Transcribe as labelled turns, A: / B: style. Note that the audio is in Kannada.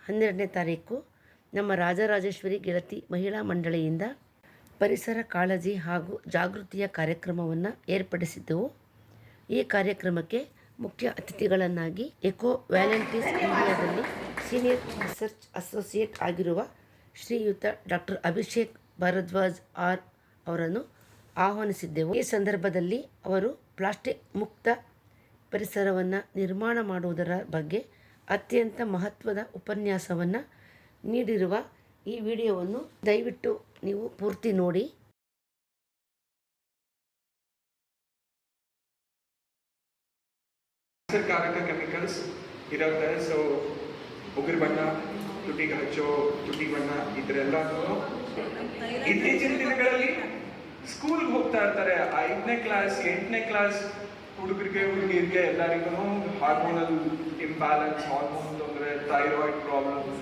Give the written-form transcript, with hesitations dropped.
A: 12ನೇ ತಾರೀಕು ನಮ್ಮ ರಾಜರಾಜೇಶ್ವರಿ ಗೆಳತಿ ಮಹಿಳಾ ಮಂಡಳಿಯಿಂದ ಪರಿಸರ ಕಾಳಜಿ ಹಾಗೂ ಜಾಗೃತಿಯ ಕಾರ್ಯಕ್ರಮವನ್ನು ಏರ್ಪಡಿಸಿದ್ದೆವು. ಈ ಕಾರ್ಯಕ್ರಮಕ್ಕೆ ಮುಖ್ಯ ಅತಿಥಿಗಳನ್ನಾಗಿ ಎಕೋ ವ್ಯಾಲಂಟೀರ್ಸ್ ಇಂಡಿಯಾದಲ್ಲಿ ಸೀನಿಯರ್ ರಿಸರ್ಚ್ ಅಸೋಸಿಯೇಟ್ ಆಗಿರುವ ಶ್ರೀಯುತ ಡಾಕ್ಟರ್ ಅಭಿಷೇಕ್ ಭಾರದ್ವಾಜ್ ಆರ್ ಅವರನ್ನು ಆಹ್ವಾನಿಸಿದ್ದೆವು. ಈ ಸಂದರ್ಭದಲ್ಲಿ ಅವರು ಪ್ಲಾಸ್ಟಿಕ್ ಮುಕ್ತ ಪರಿಸರವನ್ನು ನಿರ್ಮಾಣ ಮಾಡುವುದರ ಬಗ್ಗೆ ಅತ್ಯಂತ ಮಹತ್ವದ ಉಪನ್ಯಾಸವನ್ನು ನೀಡಿರುವ ಈ ವಿಡಿಯೋವನ್ನು ದಯವಿಟ್ಟು ನೀವು ಪೂರ್ತಿ ನೋಡಿ.
B: ಕಾರಕ ಕೆಮಿಕಲ್ಸ್ ಇರುತ್ತೆ. ಸೊ ಉಗುರು ಬಣ್ಣ, ತುಟಿಗೆ ಹಚ್ಚೋ ತುಟಿ ಬಣ್ಣ, ಇದರೆಲ್ಲನೂ ಇತ್ತೀಚಿನ ದಿನಗಳಲ್ಲಿ ಸ್ಕೂಲ್ಗೆ ಹೋಗ್ತಾ ಇರ್ತಾರೆ. 5ನೇ ಕ್ಲಾಸ್ 8ನೇ ಕ್ಲಾಸ್ ಹುಡುಗರಿಗೆ ಹುಡುಗಿರಿಗೆ ಎಲ್ಲರಿಗೂ ಹಾರ್ಮೋನಲ್ ಇಂಬ್ಯಾಲೆನ್ಸ್, ಹಾರ್ಮೋನ್ ತೊಂದರೆ, ಥೈರಾಯ್ಡ್ ಪ್ರಾಬ್ಲಮ್